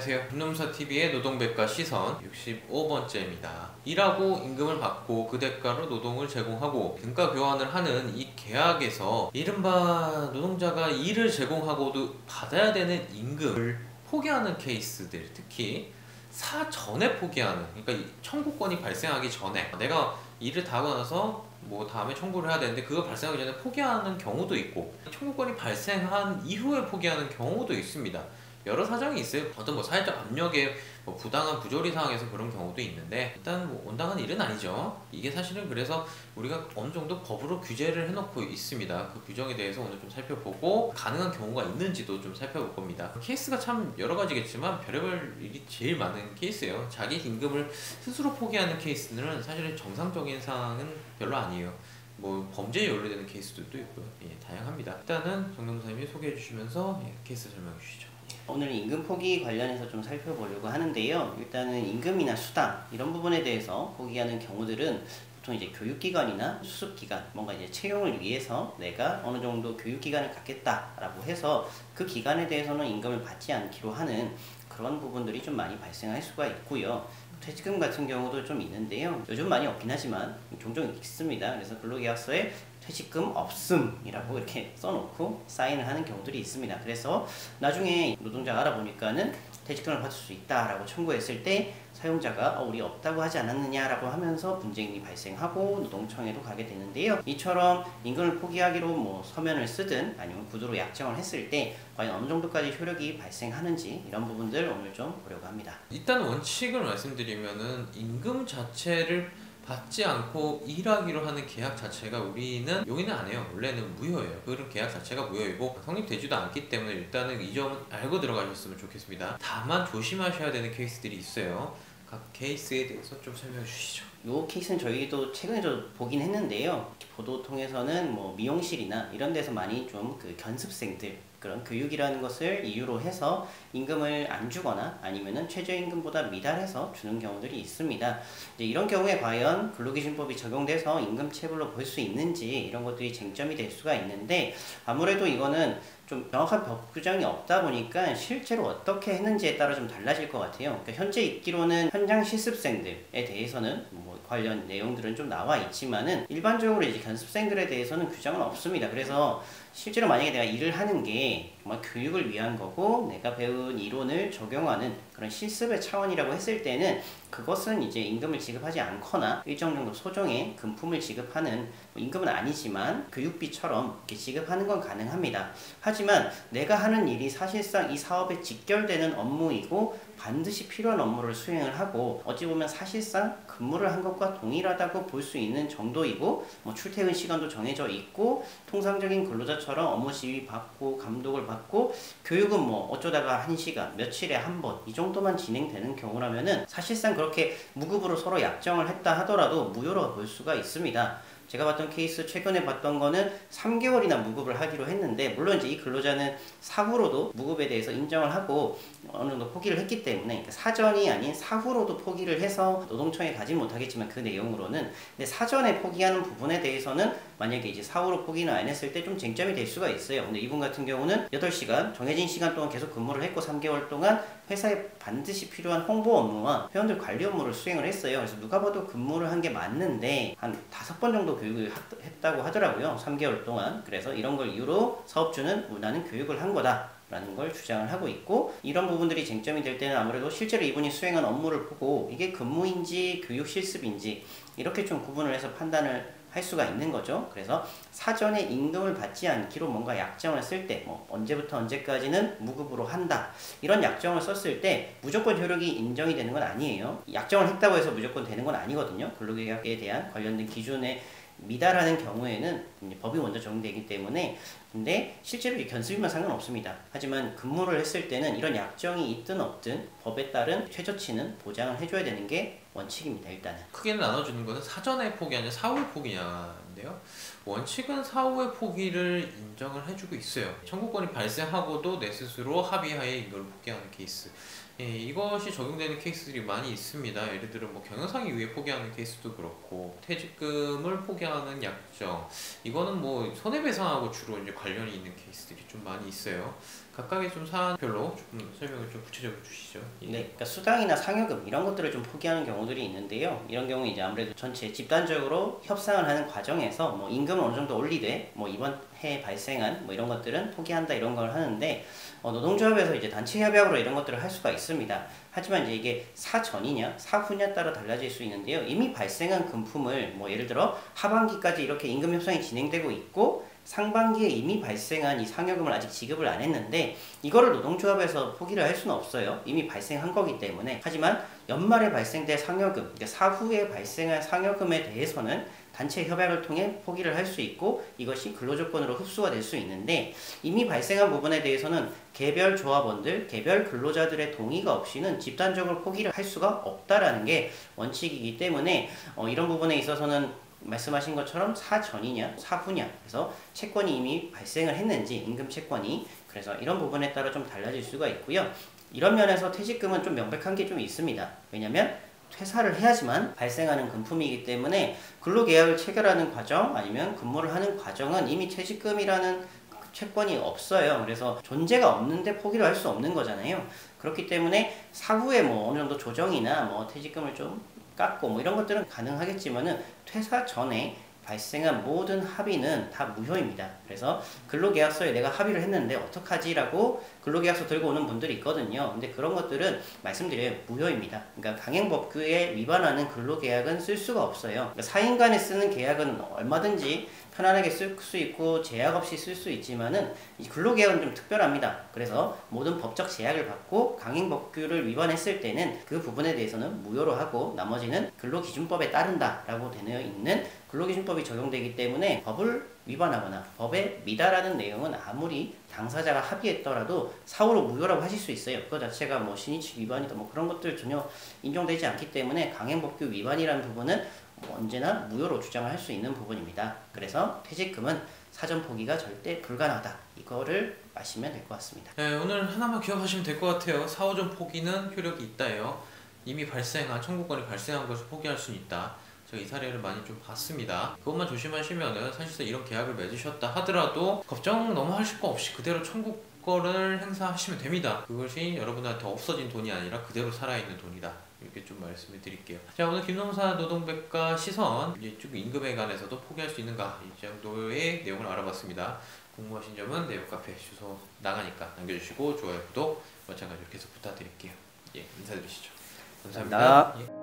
안녕하세요. 금nom사TV의 노동백과 시선 65번째입니다. 일하고 임금을 받고 그 대가로 노동을 제공하고 등가 교환을 하는 이 계약에서 이른바 노동자가 일을 제공하고도 받아야 되는 임금을 포기하는 케이스들, 특히 사전에 포기하는, 그러니까 청구권이 발생하기 전에 내가 일을 다 하고 나서 뭐 다음에 청구를 해야 되는데 그거 발생하기 전에 포기하는 경우도 있고, 청구권이 발생한 이후에 포기하는 경우도 있습니다. 여러 사정이 있어요. 어떤 뭐 사회적 압력에 뭐 부당한 부조리 상황에서 그런 경우도 있는데, 일단 뭐 온당한 일은 아니죠. 이게 사실은 그래서 우리가 어느 정도 법으로 규제를 해놓고 있습니다. 그 규정에 대해서 오늘 좀 살펴보고 가능한 경우가 있는지도 좀 살펴볼 겁니다. 케이스가 참 여러 가지겠지만 별의별 일이 제일 많은 케이스예요. 자기 임금을 스스로 포기하는 케이스는 사실은 정상적인 상황은 별로 아니에요. 뭐 범죄에 연루되는 케이스들도 있고요. 예, 다양합니다. 일단은 정남 선생님이 소개해 주시면서 케이스 설명해 주시죠. 오늘 임금 포기 관련해서 좀 살펴보려고 하는데요. 일단은 임금이나 수당 이런 부분에 대해서 포기하는 경우들은 보통 이제 교육기관이나 수습기관, 뭔가 이제 채용을 위해서 내가 어느 정도 교육기간을 갖겠다라고 해서 그 기간에 대해서는 임금을 받지 않기로 하는 그런 부분들이 좀 많이 발생할 수가 있고요. 퇴직금 같은 경우도 좀 있는데요. 요즘 많이 없긴 하지만 종종 있습니다. 그래서 근로계약서에 퇴직금 없음이라고 이렇게 써놓고 사인을 하는 경우들이 있습니다. 그래서 나중에 노동자가 알아보니까는 퇴직금을 받을 수 있다라고 청구했을 때 사용자가 우리 없다고 하지 않았느냐라고 하면서 분쟁이 발생하고 노동청에도 가게 되는데요. 이처럼 임금을 포기하기로 뭐 서면을 쓰든 아니면 구두로 약정을 했을 때 과연 어느 정도까지 효력이 발생하는지 이런 부분들 오늘 좀 보려고 합니다. 일단 원칙을 말씀드리면은 임금 자체를 받지 않고 일하기로 하는 계약 자체가 우리는 용인을 안 해요. 원래는 무효예요. 그런 계약 자체가 무효이고 성립되지도 않기 때문에 일단은 이 점은 알고 들어가셨으면 좋겠습니다. 다만 조심하셔야 되는 케이스들이 있어요. 각 케이스에 대해서 좀 설명해 주시죠. 이 케이스는 저희도 최근에 보긴 했는데요. 보도 통해서는 뭐 미용실이나 이런 데서 많이 좀 그 견습생들 그런 교육이라는 것을 이유로 해서 임금을 안 주거나 아니면은 최저임금보다 미달해서 주는 경우들이 있습니다. 이제 이런 경우에 과연 근로기준법이 적용돼서 임금체불로 볼 수 있는지 이런 것들이 쟁점이 될 수가 있는데, 아무래도 이거는 좀 명확한 법 규정이 없다 보니까 실제로 어떻게 했는지에 따라 좀 달라질 것 같아요. 그러니까 현재 있기로는 현장 실습생들에 대해서는 뭐 관련 내용들은 좀 나와 있지만은 일반적으로 이제 견습생들에 대해서는 규정은 없습니다. 그래서 실제로 만약에 내가 일을 하는 게 정말 교육을 위한 거고 내가 배운 이론을 적용하는 그런 실습의 차원이라고 했을 때는 그것은 이제 임금을 지급하지 않거나 일정 정도 소정의 금품을 지급하는, 뭐 임금은 아니지만 교육비처럼 이렇게 지급하는 건 가능합니다. 하지만 내가 하는 일이 사실상 이 사업에 직결되는 업무이고 반드시 필요한 업무를 수행을 하고 어찌 보면 사실상 근무를 한 것과 동일하다고 볼 수 있는 정도이고, 뭐 출퇴근 시간도 정해져 있고 통상적인 근로자처럼 업무 지휘 받고 감독을 받고 교육은 뭐 어쩌다가 1시간 며칠에 한 번 이 정도만 진행되는 경우라면은 사실상 그렇게 무급으로 서로 약정을 했다 하더라도 무효로 볼 수가 있습니다. 제가 봤던 케이스 최근에 봤던 거는 3개월이나 무급을 하기로 했는데, 물론 이제 이 근로자는 사후로도 무급에 대해서 인정을 하고 어느 정도 포기를 했기 때문에, 그러니까 사전이 아닌 사후로도 포기를 해서 노동청에 가진 못하겠지만 그 내용으로는, 근데 사전에 포기하는 부분에 대해서는 만약에 이제 사후로 포기는 안 했을 때 좀 쟁점이 될 수가 있어요. 근데 이분 같은 경우는 8시간 정해진 시간 동안 계속 근무를 했고 3개월 동안 회사에 반드시 필요한 홍보 업무와 회원들 관리 업무를 수행을 했어요. 그래서 누가 봐도 근무를 한 게 맞는데 한 5번 정도 교육을 했다고 하더라고요. 3개월 동안. 그래서 이런 걸 이유로 사업주는 나는 교육을 한 거다 라는 걸 주장을 하고 있고, 이런 부분들이 쟁점이 될 때는 아무래도 실제로 이분이 수행한 업무를 보고 이게 근무인지 교육 실습인지 이렇게 좀 구분을 해서 판단을 할 수가 있는 거죠. 그래서 사전에 임금을 받지 않기로 뭔가 약정을 쓸 때, 뭐 언제부터 언제까지는 무급으로 한다 이런 약정을 썼을 때 무조건 효력이 인정이 되는 건 아니에요. 약정을 했다고 해서 무조건 되는 건 아니거든요. 근로계약에 대한 관련된 기준에 미달하는 경우에는 법이 먼저 적용되기 때문에, 근데 실제로 견습이면 상관없습니다. 하지만 근무를 했을 때는 이런 약정이 있든 없든 법에 따른 최저치는 보장을 해줘야 되는 게 원칙입니다. 일단은 크게 나눠주는 것은 사전의 포기 아니라 사후의 포기냐인데요. 원칙은 사후의 포기를 인정을 해주고 있어요. 청구권이 발생하고도 내 스스로 합의하에 이걸 포기하는 케이스, 이것이 적용되는 케이스들이 많이 있습니다. 예를 들어 뭐 경영상에 의해 포기하는 케이스도 그렇고 퇴직금을 포기하는 약정, 이거는 뭐 손해배상하고 주로 이제 관련이 있는 케이스들이 좀 많이 있어요. 각각의 좀 사안별로 조금 설명을 좀 구체적으로 주시죠. 예. 네, 그러니까 수당이나 상여금 이런 것들을 좀 포기하는 경우들이 있는데요. 이런 경우 이제 아무래도 전체 집단적으로 협상을 하는 과정에서 뭐 임금을 어느 정도 올리되 뭐 이번 해 발생한 뭐 이런 것들은 포기한다 이런 걸 하는데 노동조합에서 이제 단체 협약으로 이런 것들을 할 수가 있습니다. 하지만 이제 이게 사전이냐 사후냐 따라 달라질 수 있는데요. 이미 발생한 금품을 뭐 예를 들어 하반기까지 이렇게 임금 협상이 진행되고 있고 상반기에 이미 발생한 이 상여금을 아직 지급을 안 했는데 이거를 노동조합에서 포기를 할 수는 없어요. 이미 발생한 거기 때문에. 하지만 연말에 발생된 상여금, 그러니까 사후에 발생한 상여금에 대해서는 단체 협약을 통해 포기를 할 수 있고 이것이 근로조건으로 흡수가 될 수 있는데 이미 발생한 부분에 대해서는 개별 조합원들, 개별 근로자들의 동의가 없이는 집단적으로 포기를 할 수가 없다라는 게 원칙이기 때문에 이런 부분에 있어서는 말씀하신 것처럼 사전이냐 사후냐 그래서 채권이 이미 발생을 했는지 임금 채권이 그래서 이런 부분에 따라 좀 달라질 수가 있고요. 이런 면에서 퇴직금은 좀 명백한 게 좀 있습니다. 왜냐하면 퇴사를 해야지만 발생하는 금품이기 때문에 근로계약을 체결하는 과정 아니면 근무를 하는 과정은 이미 퇴직금이라는 채권이 없어요. 그래서 존재가 없는데 포기를 할 수 없는 거잖아요. 그렇기 때문에 사후에 뭐 어느 정도 조정이나 뭐 퇴직금을 좀 깎고 뭐 이런 것들은 가능하겠지만은 퇴사 전에 발생한 모든 합의는 다 무효입니다. 그래서 근로계약서에 내가 합의를 했는데 어떡하지라고 근로계약서 들고 오는 분들이 있거든요. 근데 그런 것들은 말씀드려요. 무효입니다. 그러니까 강행법규에 위반하는 근로계약은 쓸 수가 없어요. 그러니까 사인 간에 쓰는 계약은 얼마든지 편안하게 쓸 수 있고 제약 없이 쓸 수 있지만은 이 근로계약은 좀 특별합니다. 그래서 모든 법적 제약을 받고 강행법규를 위반했을 때는 그 부분에 대해서는 무효로 하고 나머지는 근로기준법에 따른다라고 되어 있는 근로기준법이 적용되기 때문에 법을 위반하거나 법에 미달하는 내용은 아무리 당사자가 합의했더라도 사후로 무효라고 하실 수 있어요. 그거 자체가 뭐 신의칙 위반이다 뭐 그런 것들 전혀 인정되지 않기 때문에 강행법규 위반이라는 부분은 언제나 무효로 주장을 할 수 있는 부분입니다. 그래서 퇴직금은 사전 포기가 절대 불가능하다. 이거를 아시면 될 것 같습니다. 네, 오늘 하나만 기억하시면 될 것 같아요. 사후전 포기는 효력이 있다예요. 이미 발생한 청구권이 발생한 것을 포기할 수는 있다. 제가 이 사례를 많이 좀 봤습니다. 그것만 조심하시면은 사실상 이런 계약을 맺으셨다 하더라도 걱정 너무 하실 거 없이 그대로 청구권을 행사하시면 됩니다. 그것이 여러분한테 없어진 돈이 아니라 그대로 살아있는 돈이다. 이렇게 좀 말씀을 드릴게요. 자, 오늘 김nom사 노동백과 시선 이쪽 임금에 관해서도 포기할 수 있는가 이 정도의 내용을 알아봤습니다. 궁금하신 점은 네오카페 주소 나가니까 남겨주시고 좋아요, 구독 마찬가지로 계속 부탁드릴게요. 예, 인사드리시죠. 감사합니다. 감사합니다. 예.